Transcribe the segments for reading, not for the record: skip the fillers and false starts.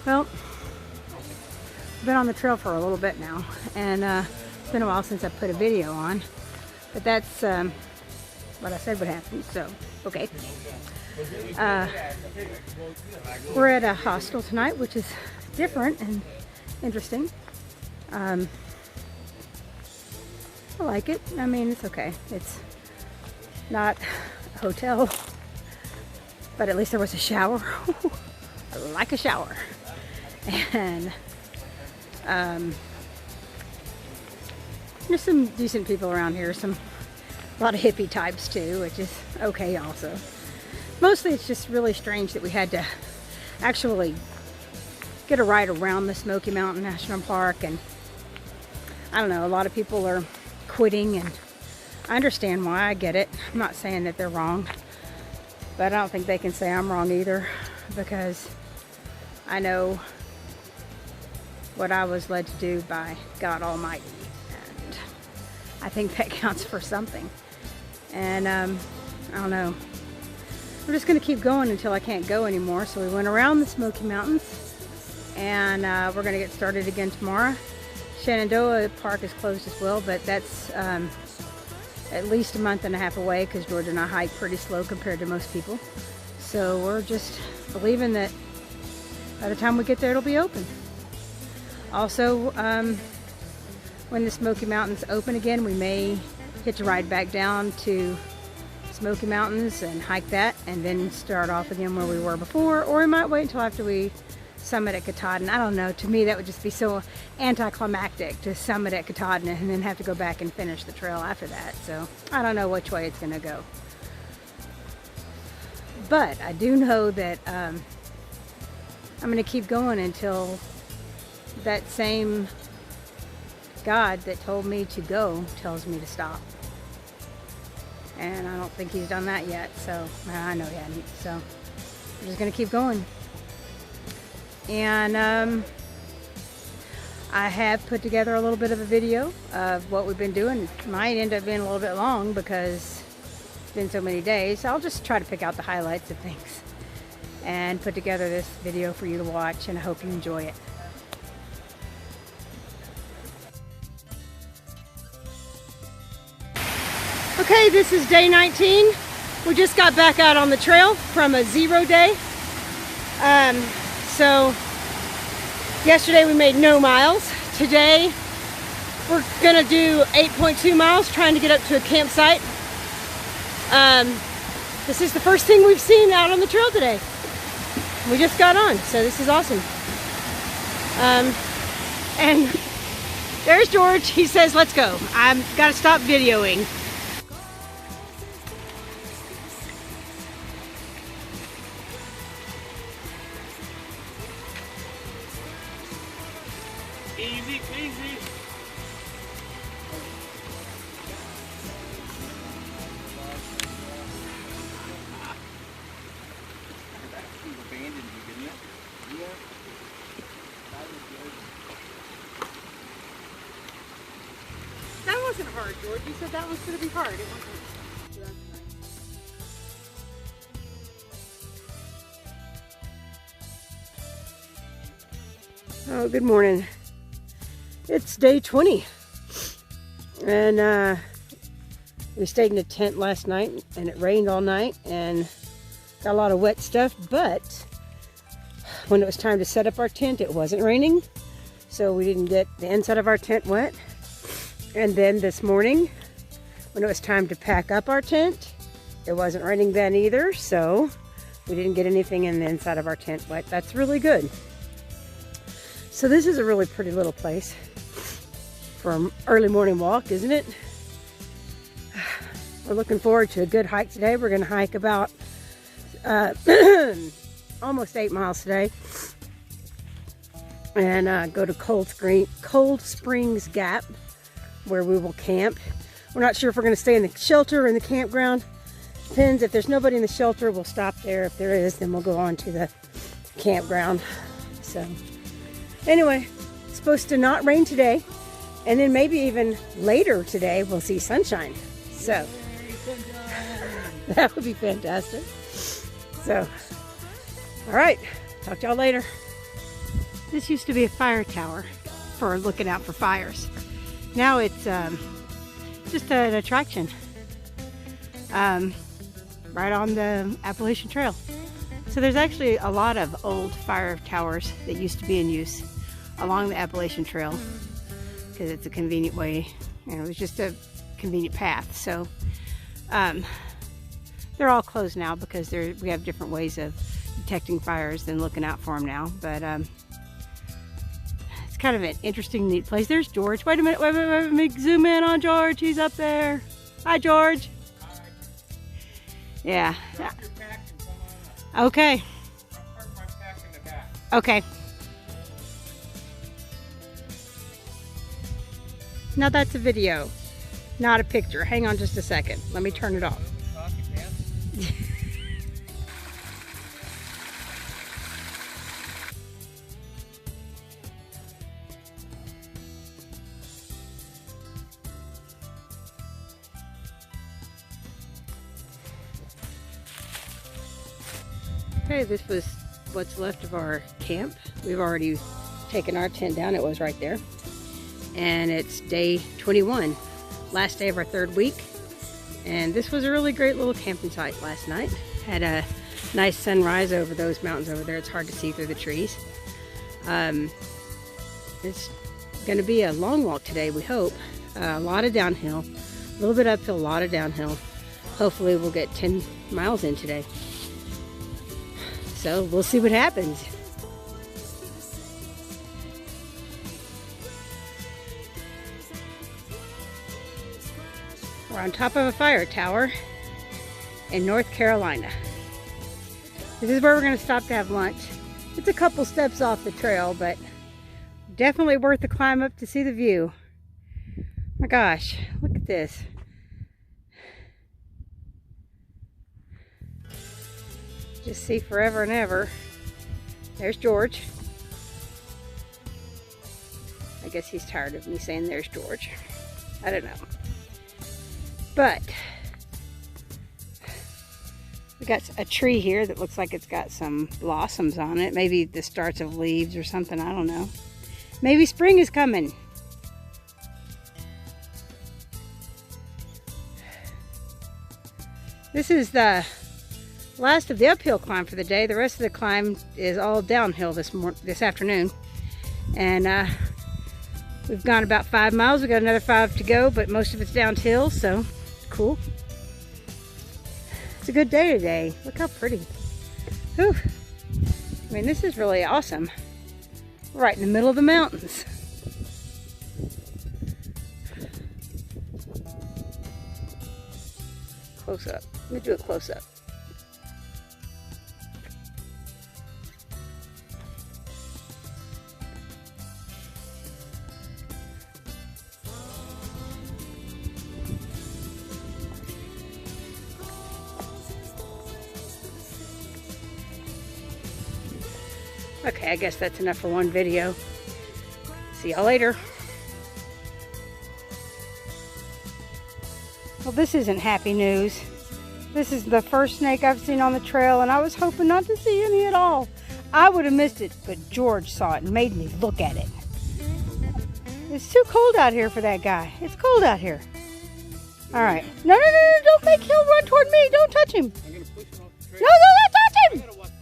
Well, I've been on the trail for a little bit now, and it's been a while since I put a video on, but that's what I said would happen, so okay. We're at a hostel tonight, which is different and interesting. I like it. I mean, it's okay. It's not a hotel, but at least there was a shower. I like a shower. And there's some decent people around here, a lot of hippie types too, which is okay also. Mostly it's just really strange that we had to actually get a ride around the Smoky Mountain National Park, and I don't know, a lot of people are quitting, and I understand why. I get it. I'm not saying that they're wrong, but I don't think they can say I'm wrong either, because I know what I was led to do by God Almighty, and I think that counts for something. And I don't know, we're just going to keep going until I can't go anymore. So we went around the Smoky Mountains, and we're going to get started again tomorrow. Shenandoah Park is closed as well, but that's at least a month and a half away, because Georgia and I hike pretty slow compared to most people. So we're just believing that by the time we get there, it'll be open. Also, when the Smoky Mountains open again, we may hitch a ride back down to Smoky Mountains and hike that, and then start off again where we were before, or we might wait until after we summit at Katahdin. I don't know. To me, that would just be so anticlimactic to summit at Katahdin and then have to go back and finish the trail after that. So I don't know which way it's going to go. But I do know that I'm going to keep going until that same God that told me to go tells me to stop. And I don't think he's done that yet, so I know he hadn't. So we're just going to keep going. And I have put together a little bit of a video of what we've been doing. It might end up being a little bit long because it's been so many days. I'll just try to pick out the highlights of things and put together this video for you to watch, and I hope you enjoy it. Okay, this is day 19. We just got back out on the trail from a 0 day. So yesterday we made no miles. Today we're gonna do 8.2 miles, trying to get up to a campsite. This is the first thing we've seen out on the trail today. We just got on, so this is awesome. And there's George. He says, let's go. I've got to stop videoing. Easy peasy. That wasn't hard, George. You said that was going to be hard. It wasn't. Oh, good morning. It's day 20, and we stayed in a tent last night, and it rained all night and got a lot of wet stuff, but when it was time to set up our tent, it wasn't raining, so we didn't get the inside of our tent wet. And then this morning, when it was time to pack up our tent, it wasn't raining then either, so we didn't get anything in the inside of our tent wet. That's really good. So this is a really pretty little place for an early morning walk, isn't it? We're looking forward to a good hike today. We're going to hike about almost 8 miles today, and go to Cold Springs Gap, where we will camp. We're not sure if we're going to stay in the shelter or in the campground. Depends. If there's nobody in the shelter, we'll stop there. If there is, then we'll go on to the campground. So anyway, it's supposed to not rain today, and then maybe even later today we'll see sunshine. So that would be fantastic. So, all right, talk to y'all later. This used to be a fire tower for looking out for fires. Now it's just an attraction right on the Appalachian Trail. So there's actually a lot of old fire towers that used to be in use along the Appalachian Trail because it's a convenient way, and it was just a convenient path. So they're all closed now because we have different ways of detecting fires than looking out for them now. But it's kind of an interesting, neat place. There's George. Wait a minute. Wait. Let me zoom in on George. He's up there. Hi, George. Hi. Yeah. Drop your pack and come on up. Okay. I'll park my pack in the back. Okay. Now that's a video, not a picture. Hang on just a second. Let me turn it off. Talking, man. Okay, this was what's left of our camp. We've already taken our tent down. It was right there. And it's day 21, last day of our 3rd week. And this was a really great little camping site last night. Had a nice sunrise over those mountains over there. It's hard to see through the trees. It's gonna be a long walk today, we hope. A lot of downhill, a little bit uphill, a lot of downhill. Hopefully we'll get 10 miles in today. So we'll see what happens. We're on top of a fire tower in North Carolina. This is where we're going to stop to have lunch. It's a couple steps off the trail, but definitely worth the climb up to see the view. My gosh, look at this. Just see forever and ever. There's George. I guess he's tired of me saying there's George. I don't know. But we got a tree here that looks like it's got some blossoms on it. Maybe the starts of leaves or something. I don't know. Maybe spring is coming. This is the last of the uphill climb for the day. The rest of the climb is all downhill this afternoon. And we've gone about 5 miles. We've got another 5 to go, but most of it's downhill, so cool. It's a good day today. Look how pretty. Whew. I mean, this is really awesome. We're right in the middle of the mountains. Close up. Let me do a close up. Okay, I guess that's enough for one video. See y'all later. Well, this isn't happy news. This is the first snake I've seen on the trail, and I was hoping not to see any at all. I would have missed it, but George saw it and made me look at it. It's too cold out here for that guy. It's cold out here. All right. No, don't make him run toward me. Don't touch him. I'm gonna push him off the trail. No, don't touch him. I gotta walk by.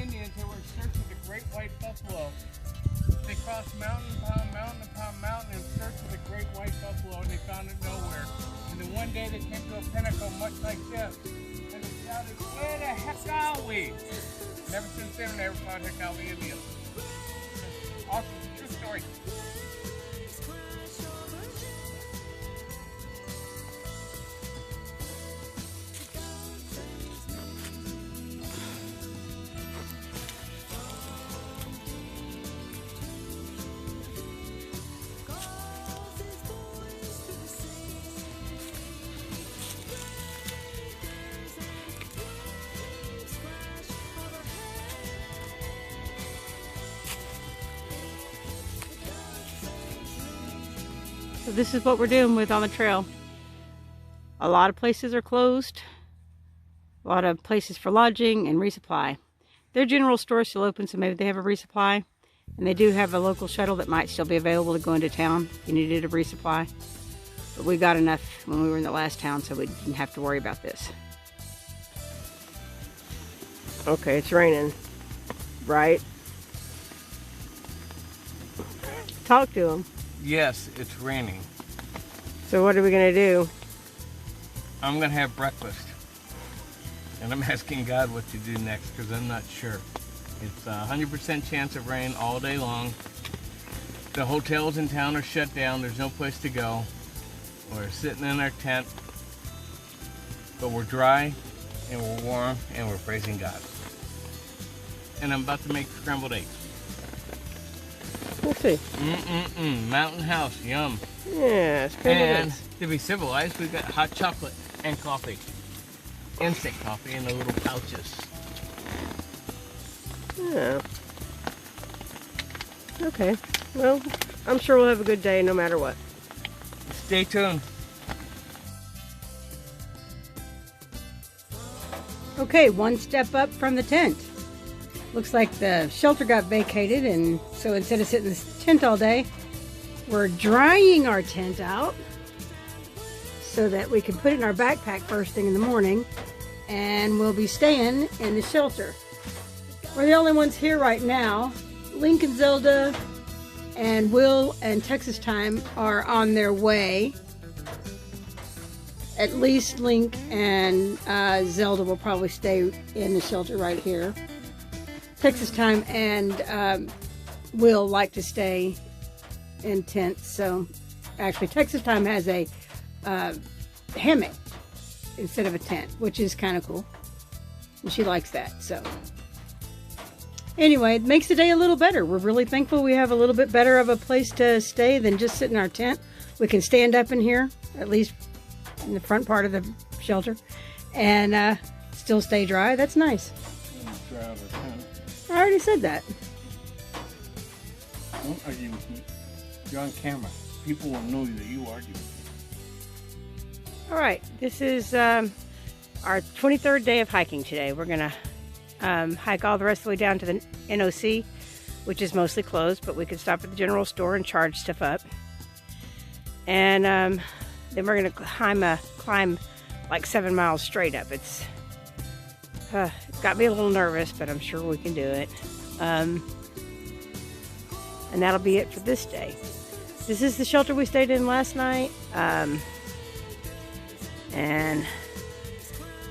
Indians that were in search of the great white buffalo. They crossed mountain upon mountain in search of the great white buffalo, and they found it nowhere. And then one day they came to a pinnacle much like this, and they shouted, "Where the heck are we?" And ever since then, they never found Heckawi Indians. Awesome. True story. So this is what we're doing with on the trail. A lot of places are closed. A lot of places for lodging and resupply. Their general store is still open, so maybe they have a resupply. And they do have a local shuttle that might still be available to go into town if you needed a resupply. But we got enough when we were in the last town, so we didn't have to worry about this. Okay, it's raining, right? Talk to them. Yes, it's raining. So what are we gonna do? I'm gonna have breakfast. And I'm asking God what to do next because I'm not sure. It's a 100% chance of rain all day long. The hotels in town are shut down. There's no place to go. We're sitting in our tent. But we're dry and we're warm and we're praising God. And I'm about to make scrambled eggs. We'll see. Mountain house, yum. Yeah, and to be civilized, we've got hot chocolate and coffee. Instant coffee in the little pouches. Yeah. Okay. Well, I'm sure we'll have a good day no matter what. Stay tuned. Okay, one step up from the tent. Looks like the shelter got vacated, and so instead of sitting in this tent all day, we're drying our tent out so that we can put it in our backpack first thing in the morning, and we'll be staying in the shelter. We're the only ones here right now. Link and Zelda and Will and Texas Time are on their way. At least Link and Zelda will probably stay in the shelter right here. Texas Time and Will like to stay in tents. So actually Texas Time has a hammock instead of a tent, which is kind of cool. And she likes that. So anyway, it makes the day a little better. We're really thankful we have a little bit better of a place to stay than just sit in our tent. We can stand up in here, at least in the front part of the shelter, and still stay dry. That's nice. I already said that. Don't argue with me. You're on camera. People will know that you argue with me. All right, this is our 23rd day of hiking today. We're gonna hike all the rest of the way down to the NOC, which is mostly closed, but we can stop at the general store and charge stuff up. And then we're gonna climb like 7 miles straight up. It's got me a little nervous, but I'm sure we can do it. And that'll be it for this day. This is the shelter we stayed in last night. And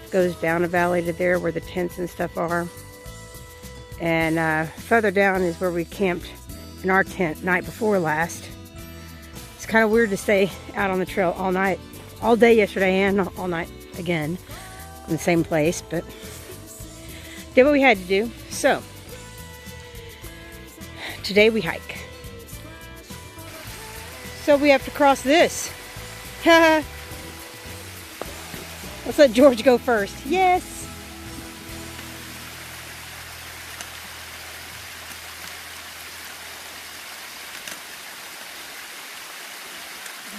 goes down a valley to there where the tents and stuff are. And further down is where we camped in our tent night before last. It's kind of weird to stay out on the trail all night, all day yesterday and all night again in the same place, but did what we had to do. So today we hike. So we have to cross this. Let's let George go first. Yes.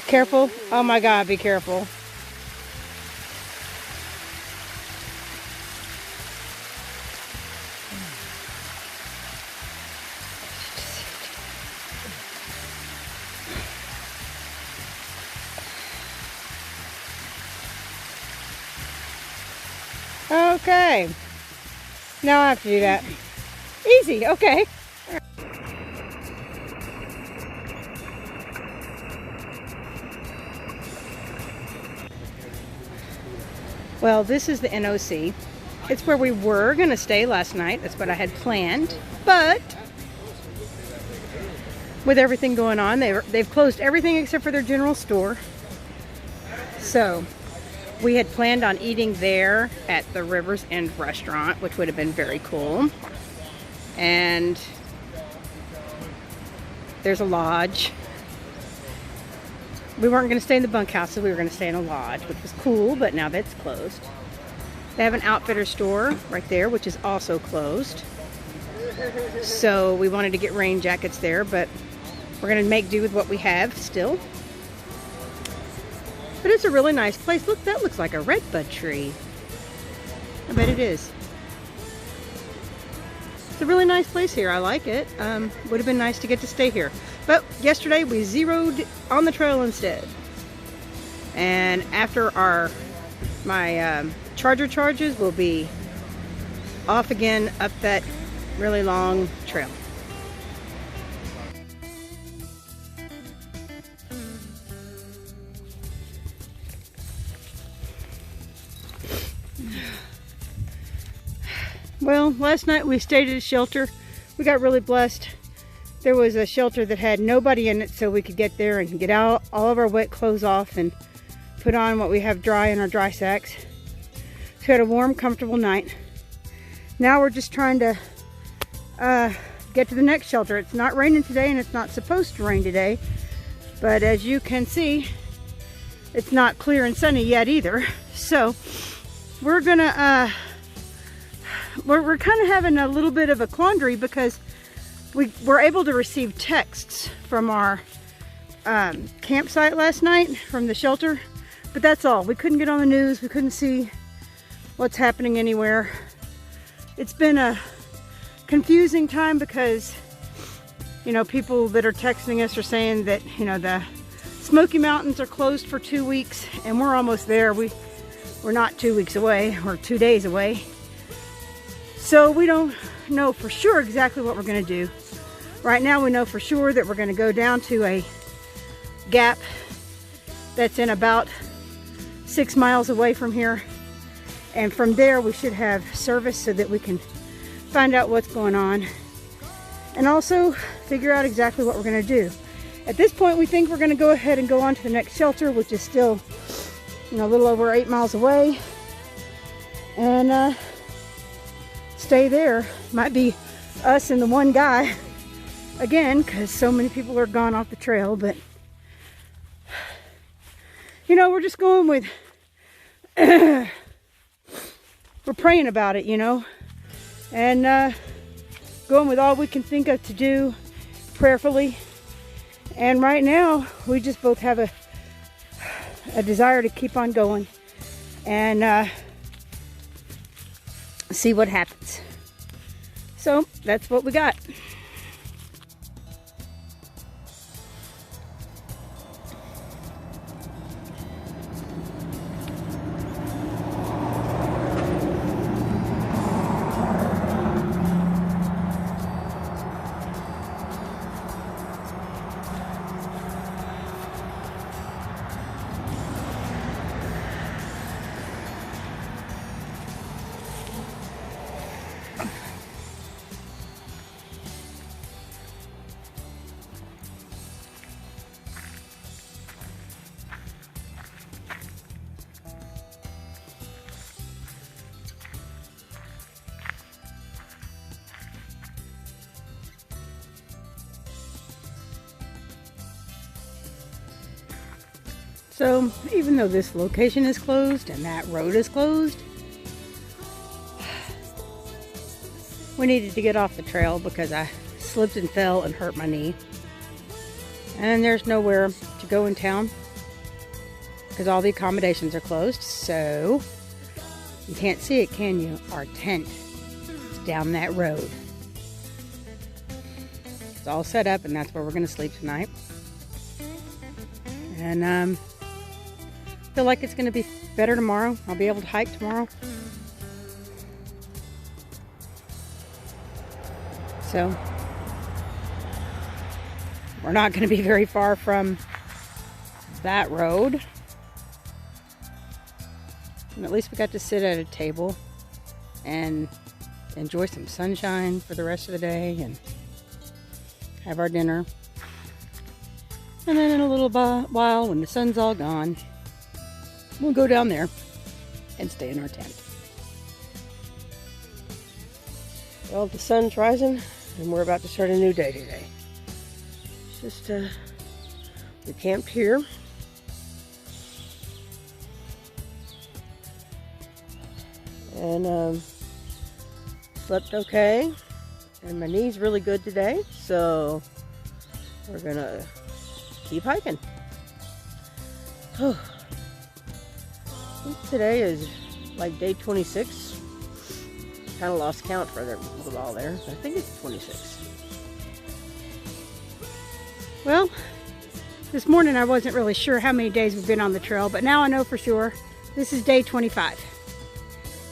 Careful. Oh my God, be careful. Okay. Now I have to do that. Easy, okay. Well, this is the NOC. It's where we were gonna stay last night. That's what I had planned. But with everything going on. They've closed everything except for their general store. So we had planned on eating there at the River's End restaurant, which would have been very cool. And there's a lodge. We weren't going to stay in the bunkhouses, we were going to stay in a lodge, which was cool, but now that's closed. They have an outfitter store right there, which is also closed. So we wanted to get rain jackets there, but we're going to make do with what we have still. But it's a really nice place. Look, that looks like a redbud tree. I bet it is. It's a really nice place here. I like it. Would have been nice to get to stay here. But yesterday we zeroed on the trail instead. And after my charger charges, we'll be off again up that really long trail. Well, last night we stayed at a shelter. We got really blessed. There was a shelter that had nobody in it, so we could get there and get out all of our wet clothes off and put on what we have dry in our dry sacks. So we had a warm, comfortable night. Now we're just trying to get to the next shelter. It's not raining today and it's not supposed to rain today, but as you can see, it's not clear and sunny yet either. So we're gonna we're kind of having a little bit of a quandary because we were able to receive texts from our campsite last night from the shelter, but that's all. We couldn't get on the news. We couldn't see what's happening anywhere. It's been a confusing time because, you know, people that are texting us are saying that, you know, the Smoky Mountains are closed for 2 weeks, and we're almost there. We're not 2 weeks away, or 2 days away. So we don't know for sure exactly what we're going to do. Right now we know for sure that we're going to go down to a gap that's in about 6 miles away from here. And from there we should have service so that we can find out what's going on. And also figure out exactly what we're going to do. At this point we think we're going to go ahead and go on to the next shelter, which is still, you know, a little over 8 miles away. And stay there. Might be us and the one guy again, because so many people are gone off the trail. But you know, we're just going with we're praying about it, you know, and going with all we can think of to do prayerfully. And right now we just both have a desire to keep on going and see what happens. So that's what we got. So even though this location is closed and that road is closed, we needed to get off the trail because I slipped and fell and hurt my knee. And there's nowhere to go in town because all the accommodations are closed. So you can't see it, can you? Our tent is down that road. It's all set up and that's where we're going to sleep tonight. And feel like it's going to be better tomorrow. I'll be able to hike tomorrow. So we're not going to be very far from that road. And at least we got to sit at a table and enjoy some sunshine for the rest of the day and have our dinner. And then in a little while, when the sun's all gone, we'll go down there and stay in our tent. Well, the sun's rising and we're about to start a new day today. It's just, we camped here. And slept okay. And my knee's really good today, so we're gonna keep hiking. Today is like day 26. Kind of lost count for a little while there. I think it's 26. Well, this morning I wasn't really sure how many days we've been on the trail, but now I know for sure this is day 25.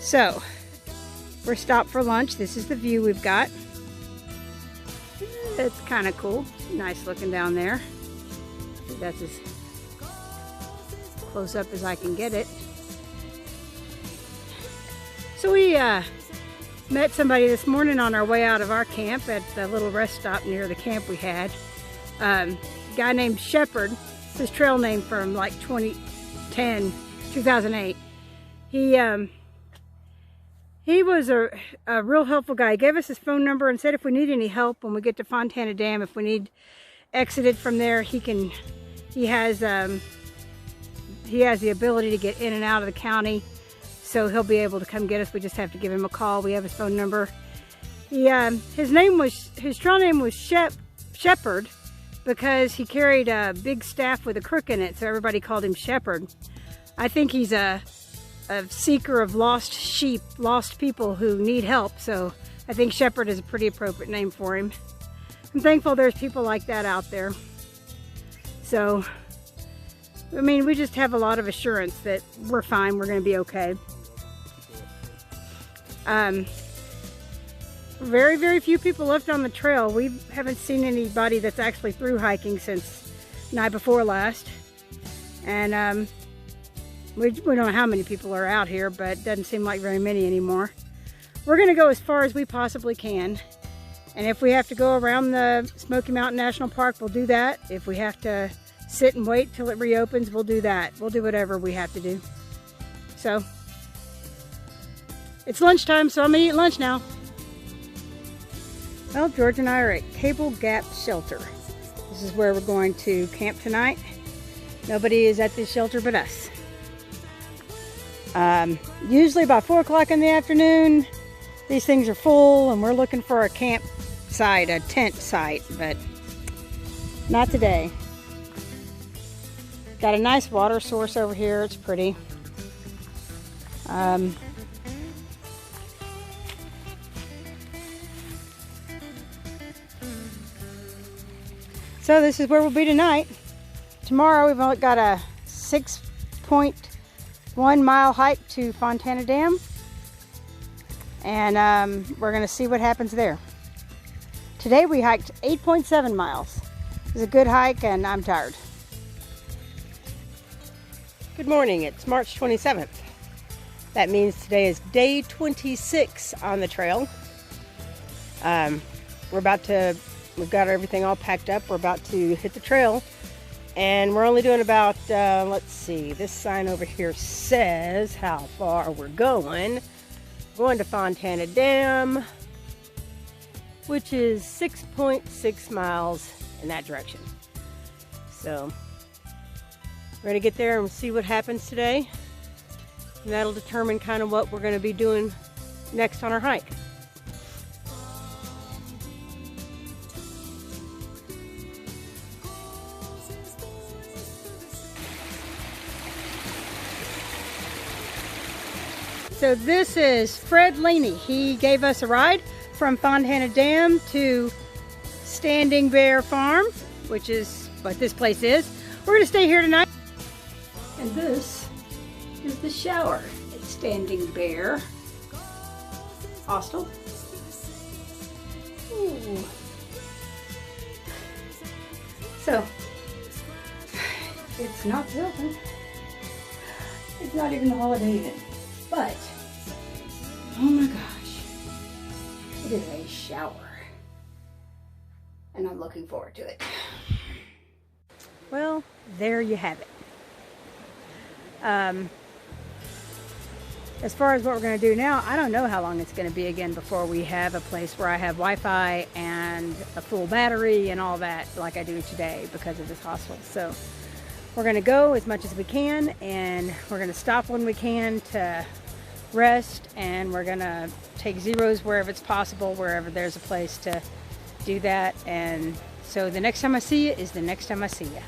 So, we're stopped for lunch. This is the view we've got. It's kind of cool. Nice looking down there. I think that's as close up as I can get it. So we met somebody this morning on our way out of our camp at the little rest stop near the camp we had. A guy named Shepherd, his trail name from like 2008. He was a real helpful guy. He gave us his phone number and said if we need any help when we get to Fontana Dam, if we need exited from there, he has the ability to get in and out of the county, so he'll be able to come get us. We just have to give him a call. We have his phone number. His trail name was Shepherd because he carried a big staff with a crook in it, so everybody called him Shepherd. I think he's a seeker of lost sheep, lost people who need help, so I think Shepherd is a pretty appropriate name for him. I'm thankful there's people like that out there. So, I mean, we just have a lot of assurance that we're fine, we're going to be okay. Very, very few people left on the trail. We haven't seen anybody that's actually through hiking since night before last. And we don't know how many people are out here, but it doesn't seem like very many anymore. We're going to go as far as we possibly can. And if we have to go around the Smoky Mountain National Park, we'll do that. If we have to sit and wait till it reopens, we'll do that. We'll do whatever we have to do. So, it's lunchtime, so I'm going to eat lunch now. Well, George and I are at Cable Gap Shelter. This is where we're going to camp tonight. Nobody is at this shelter but us. Usually by 4 o'clock in the afternoon, these things are full and we're looking for a campsite, a tent site, but not today. Got a nice water source over here. It's pretty. So this is where we'll be tonight. Tomorrow we've only got a 6.1 mile hike to Fontana Dam, and we're going to see what happens there. Today we hiked 8.7 miles. It was a good hike and I'm tired. Good morning, it's March 27th. That means today is day 26 on the trail. We've got everything all packed up. We're about to hit the trail. And we're only doing about, let's see, this sign over here says how far we're going. Going to Fontana Dam, which is 6.6 miles in that direction. So, we're going to get there and see what happens today. And that'll determine kind of what we're going to be doing next on our hike. So this is Fred Laney. He gave us a ride from Fontana Dam to Standing Bear Farm, which is what this place is. We're going to stay here tonight. And this is the shower at Standing Bear Hostel. Ooh. So, it's not building. It's not even the Holiday Inn. But, oh my gosh, it is a shower. And I'm looking forward to it. Well, there you have it. As far as what we're going to do now, I don't know how long it's going to be again before we have a place where I have Wi-Fi and a full battery and all that like I do today because of this hostel. So we're going to go as much as we can, and we're going to stop when we can to rest, and we're going to take zeros wherever it's possible, wherever there's a place to do that. And so the next time I see you is the next time I see you.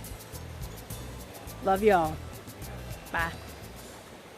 Love y'all. Bye.